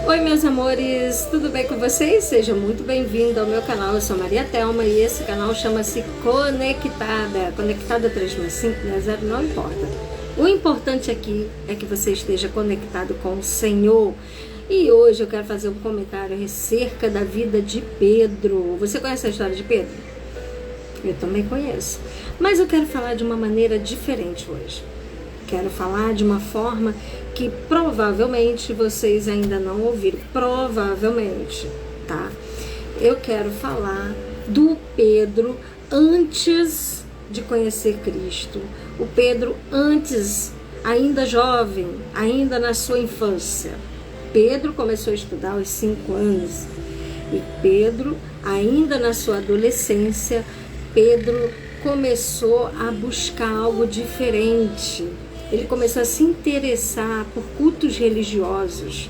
Oi meus amores, tudo bem com vocês? Seja muito bem-vindo ao meu canal, eu sou Maria Thelma e esse canal chama-se Conectada. Conectada 36560, não importa. O importante aqui é que você esteja conectado com o Senhor. E hoje eu quero fazer um comentário acerca da vida de Pedro. Você conhece a história de Pedro? Eu também conheço. Mas eu quero falar de uma maneira diferente hoje. Quero falar de uma forma que provavelmente vocês ainda não ouviram. Provavelmente, tá? Eu quero falar do Pedro antes de conhecer Cristo. O Pedro antes, ainda jovem, ainda na sua infância. Pedro começou a estudar aos 5 anos. E Pedro, ainda na sua adolescência, Pedro começou a buscar algo diferente. Ele começou a se interessar por cultos religiosos.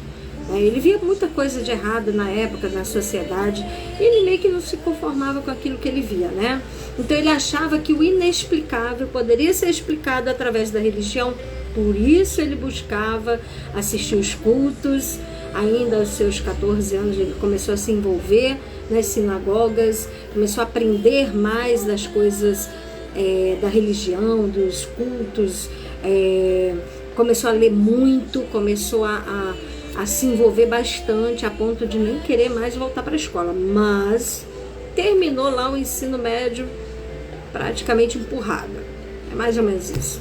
Ele via muita coisa de errado na época, na sociedade, e ele meio que não se conformava com aquilo que ele via, né? Então ele achava que o inexplicável poderia ser explicado através da religião, por isso ele buscava assistir os cultos. Ainda aos seus 14 anos ele começou a se envolver nas sinagogas, começou a aprender mais das coisas da religião, dos cultos, começou a ler muito, começou a se envolver bastante, a ponto de nem querer mais voltar para a escola, mas terminou lá o ensino médio praticamente empurrado, é mais ou menos isso.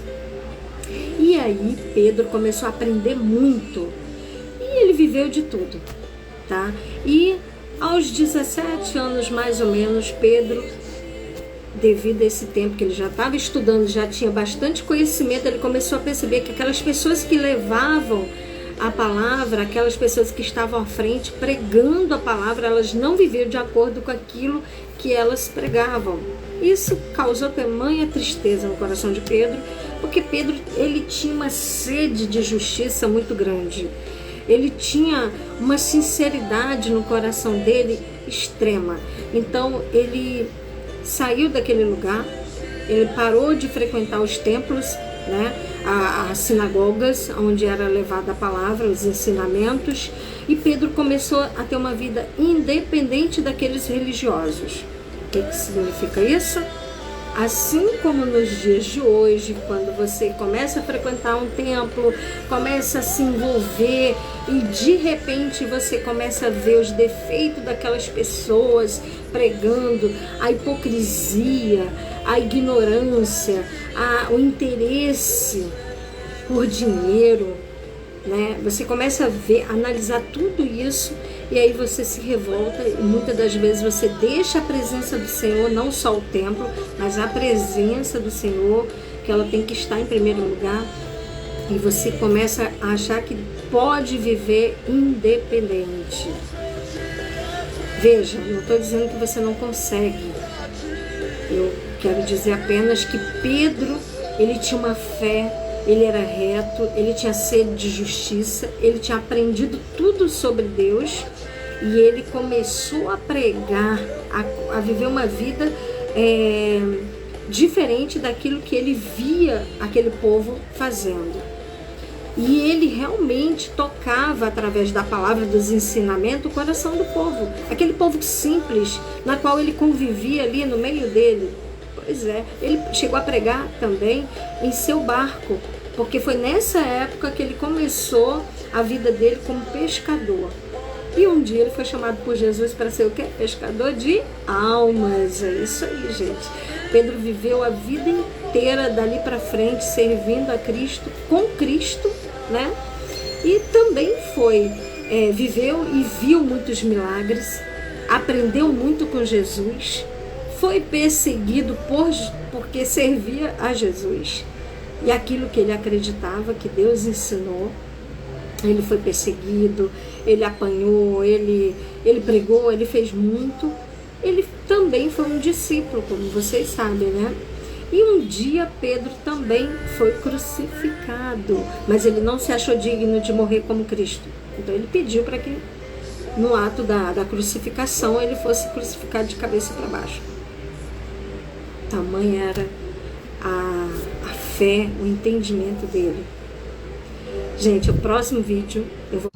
E aí Pedro começou a aprender muito, e ele viveu de tudo, tá? E aos 17 anos mais ou menos, Pedro, devido a esse tempo que ele já estava estudando, já tinha bastante conhecimento, ele começou a perceber que aquelas pessoas que levavam a palavra, aquelas pessoas que estavam à frente pregando a palavra, elas não viviam de acordo com aquilo que elas pregavam. Isso causou tamanha tristeza no coração de Pedro, porque Pedro, ele tinha uma sede de justiça muito grande. Ele tinha uma sinceridade no coração dele extrema. Então ele saiu daquele lugar, ele parou de frequentar os templos, né, as sinagogas, onde era levada a palavra, os ensinamentos, e Pedro começou a ter uma vida independente daqueles religiosos. O que significa isso? Assim como nos dias de hoje, quando você começa a frequentar um templo, começa a se envolver e de repente você começa a ver os defeitos daquelas pessoas pregando, a hipocrisia, a ignorância, o interesse por dinheiro, né? Você começa a ver, analisar tudo isso e aí você se revolta e muitas das vezes você deixa a presença do Senhor, não só o templo, mas a presença do Senhor, que ela tem que estar em primeiro lugar, e você começa a achar que pode viver independente. Veja, não estou dizendo que você não consegue. Eu quero dizer apenas que Pedro, ele tinha uma fé, ele era reto, ele tinha sede de justiça, ele tinha aprendido tudo sobre Deus e ele começou a pregar, a viver uma vida diferente daquilo que ele via aquele povo fazendo. E ele realmente tocava, através da palavra, dos ensinamentos, o coração do povo. Aquele povo simples, na qual ele convivia ali no meio dele. Pois é, ele chegou a pregar também em seu barco, porque foi nessa época que ele começou a vida dele como pescador. E um dia ele foi chamado por Jesus para ser o quê? Pescador de almas. É isso aí, gente. Pedro viveu a vida inteira dali para frente servindo a Cristo, com Cristo, né? E também viveu e viu muitos milagres, aprendeu muito com Jesus, foi perseguido porque servia a Jesus. E aquilo que ele acreditava, que Deus ensinou, ele foi perseguido, ele apanhou, ele pregou, ele fez muito. Ele também foi um discípulo, como vocês sabem, né? E um dia Pedro também foi crucificado, mas ele não se achou digno de morrer como Cristo. Então ele pediu para que no ato da crucificação ele fosse crucificado de cabeça para baixo. Tamanha era a fé, o entendimento dele. Gente, o próximo vídeo eu vou...